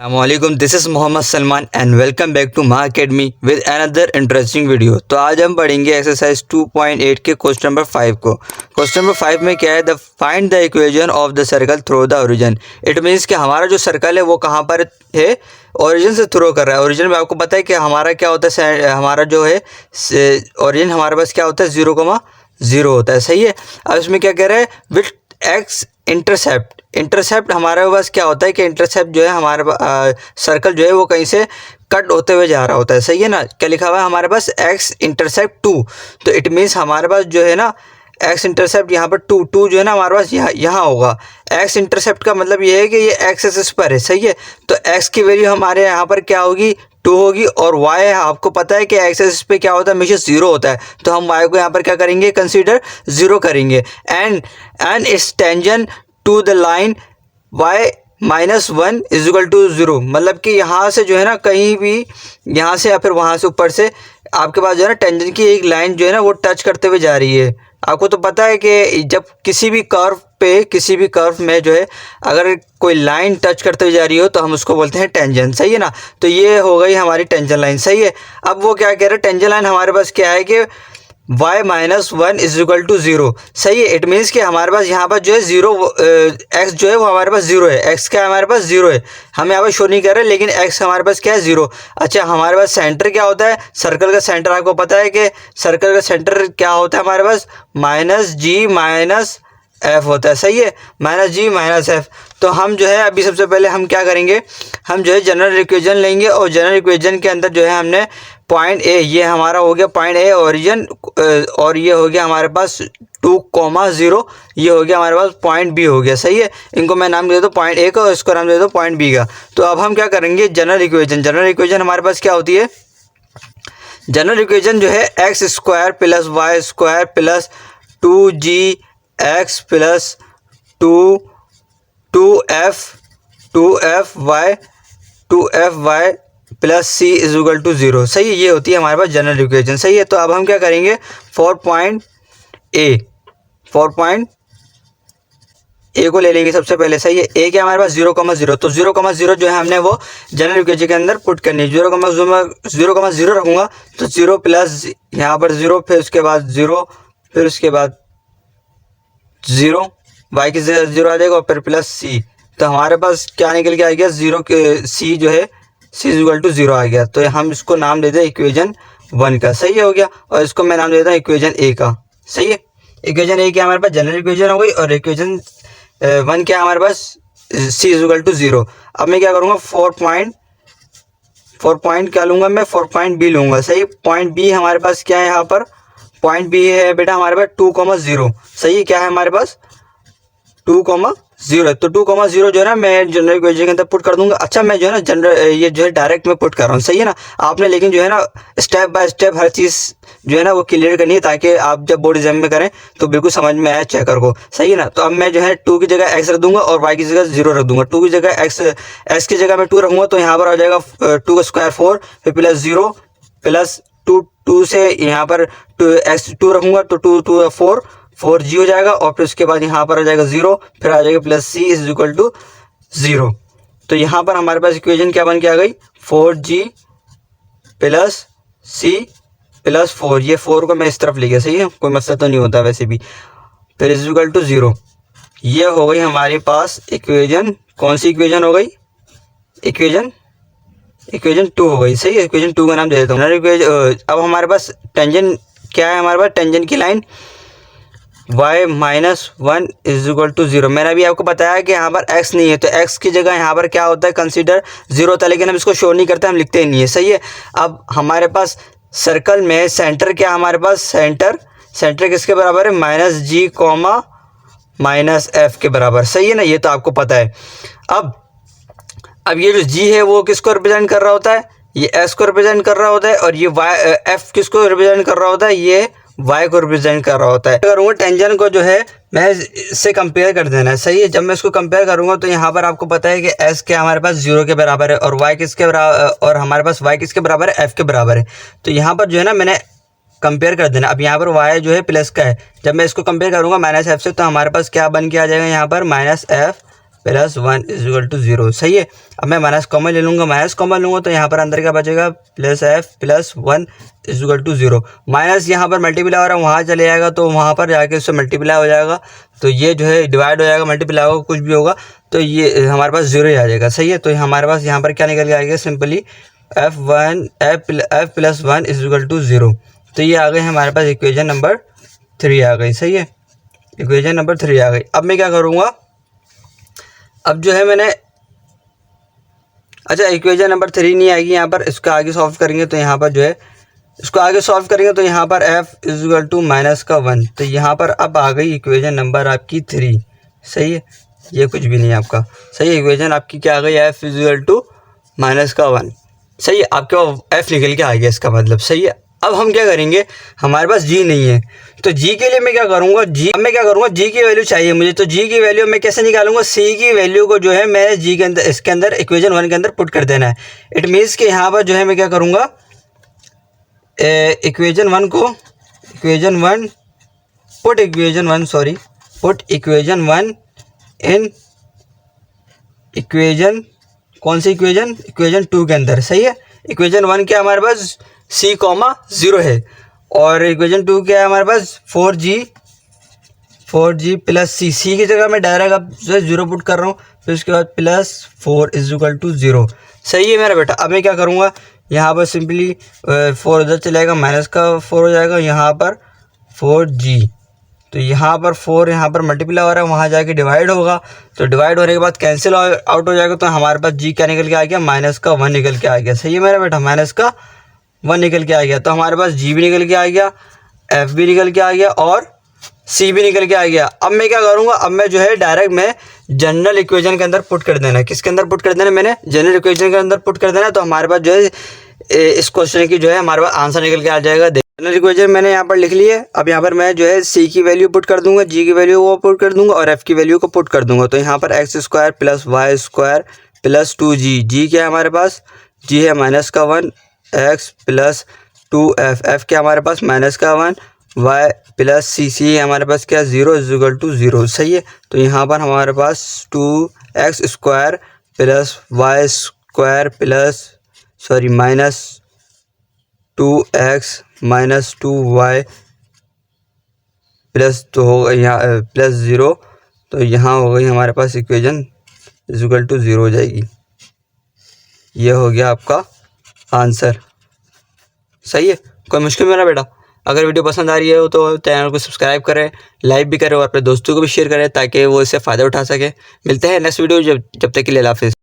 अस्सलामुअलैकुम, this is Mohammad Salman and welcome back to my academy with another interesting video. तो आज हम पढ़ेंगे एक्सरसाइज 2.8 के क्वेश्चन नंबर 5 को। क्वेश्चन नंबर 5 में क्या है, the find the equation of the circle through the origin. It means कि हमारा जो सर्कल है वो कहाँ पर है, ओरिजिन से थ्रो कर रहा है। ओरिजिन में आपको पता है कि हमारा क्या होता है, हमारा जो है ओरिजिन हमारे पास क्या होता है 0,0 होता है। सही है। अब इसमें क्या कह रहा है, विथ एक्स इंटरसेप्ट। इंटरसेप्ट हमारे पास क्या होता है कि इंटरसेप्ट जो है हमारे सर्कल जो है वो कहीं से कट होते हुए जा रहा होता है। सही है ना। क्या लिखा हुआ है हमारे पास, एक्स इंटरसेप्ट 2। तो इट मीन्स हमारे पास जो है ना एक्स इंटरसेप्ट यहाँ पर 2 जो है ना हमारे पास यहाँ होगा। एक्स इंटरसेप्ट का मतलब ये है कि ये एक्स एक्सिस पर है। सही है। तो एक्स की वैल्यू हमारे यहाँ पर क्या होगी, 2 होगी। और वाई आपको पता है कि एक्स एक्सिस पे क्या होता है, हमेशा 0 होता है। तो हम वाई को यहाँ पर क्या करेंगे, कंसीडर 0 करेंगे। And its tangent to the line y -1 = 0। मतलब कि यहाँ से जो है ना कहीं भी यहाँ से या फिर वहाँ से ऊपर से आपके पास जो है ना टेंजेंट की एक लाइन जो है ना वो टच करते हुए जा रही है। आपको तो पता है कि जब किसी भी कर्व में जो है अगर कोई लाइन टच करते हुए जा रही हो तो हम उसको बोलते हैं टेंजेंट। सही है ना। तो ये हो गई हमारी टेंजेंट लाइन। सही है। अब वो क्या कह रहे हैं, टेंजेंट लाइन हमारे पास क्या है कि y -1 = 0। सही है। इट मीन्स कि हमारे पास यहाँ पर जो है 0 x जो है वो हमारे पास 0 है। x क्या हमारे पास 0 है, हम यहाँ पर शो नहीं कर रहे, लेकिन x हमारे पास क्या है 0। अच्छा, हमारे पास सेंटर क्या होता है, सर्कल का सेंटर आपको पता है कि सर्कल का सेंटर क्या होता है हमारे पास, -g -f होता है। सही है। -g -f। तो हम जो है अभी सबसे पहले हम क्या करेंगे, हम जो है जनरल इक्वेशन लेंगे और जनरल इक्वेशन के अंदर जो है हमने पॉइंट ए, ये हमारा हो गया पॉइंट ए ओरिजिन, और ये हो गया हमारे पास 2,0, ये हो गया हमारे पास पॉइंट बी हो गया। सही है। इनको मैं नाम दे दो पॉइंट ए का और इसको नाम दे दो पॉइंट बी का। तो अब हम क्या करेंगे, जनरल इक्वेशन हमारे पास क्या होती है, जनरल इक्वेशन जो है x² + y² + 2gx + 2fy + c = 0। सही है। ये होती है हमारे पास जनरल इक्वेशन। सही है। तो अब हम क्या करेंगे, 4 पॉइंट ए को ले लेंगे सबसे पहले। सही है। ए क्या हमारे पास 0,0। तो 0,0 जो है हमने वो जनरल इक्वेशन के अंदर पुट करनी है। 0,0 रखूँगा तो 0 प्लस यहाँ पर 0, फिर उसके बाद 0, फिर उसके बाद 0, वाई की जगह 0 आ जाएगा और फिर प्लस सी। तो हमारे पास क्या निकल के आ गया, 0 के सी जो है c = 0 आ गया। तो हम इसको नाम देते हैं इक्वेशन 1 का। सही हो गया। और इसको मैं नाम देता हूँ इक्वेशन ए का। सही है। इक्वेशन ए क्या हमारे पास जनरल इक्वेशन हो गई, और इक्वेशन 1 क्या हमारे पास c = 0। अब मैं क्या करूँगा, 4 पॉइंट क्या लूँगा मैं, 4 पॉइंट बी लूँगा। सही। पॉइंट बी हमारे पास क्या है, यहाँ पर पॉइंट बी है बेटा हमारे पास 2,0। सही है। क्या है हमारे पास 2,0। तो 2,0 जो है ना मैं जनरल इक्वेशन के अंदर पुट कर दूंगा। अच्छा, मैं जो है ना ये जो है डायरेक्ट में पुट कर रहा हूँ। सही है ना। आपने लेकिन जो है ना स्टेप बाय स्टेप हर चीज़ जो है ना वो क्लियर करनी है, ताकि आप जब बोर्ड एग्जाम में करें तो बिल्कुल समझ में आए चेकर को। सही है ना। तो अब मैं जो है 2 की जगह x रख दूंगा और y की जगह 0 रख दूंगा। 2 की जगह x की जगह मैं 2 रखूँगा तो यहाँ पर आ जाएगा 2 का स्क्वायर 4, फिर प्लस 0 प्लस 2 से यहाँ पर 2 रखूँगा तो 2 4g हो जाएगा, और फिर उसके बाद यहाँ पर आ जाएगा 0, फिर आ जाएगा प्लस c = 0। तो यहाँ पर हमारे पास इक्वेशन क्या बन के आ गई, 4g + c + 4। ये 4 को मैं इस तरफ ले गया। सही है। कोई मसला तो नहीं होता वैसे भी। फिर = 0। ये हो गई हमारे पास इक्वेशन। कौन सी इक्वेशन हो गई, इक्वेशन 2 हो गई। सही है। इक्वेशन 2 का नाम दे देता हूँ। अब हमारे पास टेंजेंट क्या है, हमारे पास टेंजेंट की लाइन y -1 = 0। मैंने अभी आपको बताया कि यहाँ पर x नहीं है, तो x की जगह यहाँ पर क्या होता है, कंसीडर 0 होता है, लेकिन हम इसको शो नहीं करते, हम लिखते ही नहीं है। सही है। अब हमारे पास सर्कल में सेंटर क्या, हमारे पास सेंटर किसके बराबर है, -g, -f के बराबर। सही है ना। ये तो आपको पता है। अब ये जो g है वो किसको रिप्रेजेंट कर रहा होता है, ये s को रिप्रेजेंट कर रहा होता है, और ये f किसको रिप्रेजेंट कर रहा होता है, ये y को रिप्रेजेंट कर रहा होता है। करूँगा टेंजेंट को जो है मैं इससे कंपेयर कर देना है। सही है। जब मैं इसको कंपेयर करूँगा तो यहाँ पर आपको पता है कि s क्या हमारे पास 0 के बराबर है, और y किसके बराबर, और हमारे पास y किसके बराबर है, f के बराबर है। तो यहाँ पर जो है ना मैंने कंपेयर कर देना। अब यहाँ पर y जो है प्लस का है, जब मैं इसको कंपेयर करूँगा -f से, तो हमारे पास क्या बन के आ जाएगा यहाँ पर -f plus 1 is equal to 0। सही है। अब मैं माइनस कॉमन ले लूँगा, माइनस कॉमन लूँगा तो यहाँ पर अंदर क्या बचेगा, plus F plus 1 is equal to 0। Minus यहाँ पर मल्टीप्लाई हो रहा है, वहाँ चले जाएगा तो वहाँ पर जाके उससे मल्टीप्लाई हो जाएगा, तो ये जो है डिवाइड हो जाएगा, मल्टीप्लाई होगा, कुछ भी होगा तो ये हमारे पास 0 ही आ जाएगा। सही है। तो हमारे पास यहाँ पर क्या निकल के आएगा, simply F plus 1 is equal to 0। तो ये आ गई हमारे पास इक्वेशन नंबर 3 आ गई। सही है। इक्वेशन नंबर 3 आ गई। अब मैं क्या करूँगा, अब जो है मैंने, अच्छा इक्वेशन नंबर 3 नहीं आएगी यहाँ पर, इसको आगे सॉल्व करेंगे तो यहाँ पर जो है, इसको आगे सॉल्व करेंगे तो यहाँ पर f is equal to minus का 1, तो यहाँ पर अब आ गई इक्वेशन नंबर आपकी 3। सही है। ये कुछ भी नहीं है आपका। सही है। इक्वेशन आपकी क्या आ गई, f is equal to minus का 1। सही है। आपके f निकल के आ गया इसका मतलब। सही है। अब हम क्या करेंगे, हमारे पास g नहीं है तो g के लिए मैं क्या करूँगा, g की वैल्यू चाहिए मुझे, तो g की वैल्यू मैं कैसे निकालूंगा, c की वैल्यू को जो है मैं g के अंदर, इसके अंदर इक्वेशन 1 के अंदर पुट कर देना है। इट मीन्स कि यहाँ पर जो है मैं क्या करूँगा, इक्वेशन 1 इन इक्वेशन, कौन सी इक्वेशन, इक्वेशन 2 के अंदर। सही है। इक्वेशन 1 क्या हमारे पास c, 0 है, और इक्वेशन 2 क्या है हमारे पास 4g प्लस c की जगह मैं डायरेक्ट अब 0 पुट कर रहा हूँ, फिर उसके बाद प्लस 4 इज इक्वल टू 0। सही है मेरा बेटा। अब मैं क्या करूँगा, यहाँ पर सिंपली 4 उधर चलेगा, माइनस का 4 हो जाएगा, यहाँ पर 4g, तो यहाँ पर 4 यहाँ पर मल्टीप्लाई हो रहा है, वहाँ जाके डिवाइड होगा, तो डिवाइड होने के बाद कैंसिल आउट हो जाएगा, तो हमारे पास g क्या निकल के आ गया, माइनस का 1 निकल के आ गया। सही है मेरा बेटा। माइनस का 1 निकल के आ गया, तो हमारे पास g भी निकल के आ गया, f भी निकल के आ गया और c भी निकल के आ गया। अब मैं क्या करूँगा, अब मैं जो है डायरेक्ट मैं जनरल इक्वेशन के अंदर पुट कर देना है। किसके अंदर पुट कर देना है, मैंने जनरल इक्वेशन के अंदर पुट कर देना है, तो हमारे पास जो है इस क्वेश्चन की जो है हमारे पास आंसर निकल के आ जाएगा। जनरल इक्वेशन मैंने यहाँ पर लिख ली है। अब यहाँ पर मैं जो है c की वैल्यू पुट कर दूंगा, g की वैल्यू वो पुट कर दूंगा और f की वैल्यू को पुट कर दूंगा, तो यहाँ पर x square plus y square plus 2g, g क्या है हमारे पास, g है माइनस का 1, x प्लस 2f, f क्या हमारे पास माइनस का 1, y प्लस c हमारे पास क्या 0 इज इक्वल टू 0। सही है। तो यहाँ पर हमारे पास 2x square plus y square plus minus 2x minus 2y plus, तो हो गई यहाँ प्लस 0, तो यहाँ हो गई हमारे पास इक्वेशन इज इक्वल टू 0 हो जाएगी। ये हो गया आपका आंसर। सही है। कोई मुश्किल मेरा बेटा। अगर वीडियो पसंद आ रही है तो चैनल को सब्सक्राइब करें, लाइक भी करें और अपने दोस्तों को भी शेयर करें ताकि वो इससे फ़ायदा उठा सके। मिलते हैं नेक्स्ट वीडियो, जब तक के लिए अल्लाह हाफ़िज़।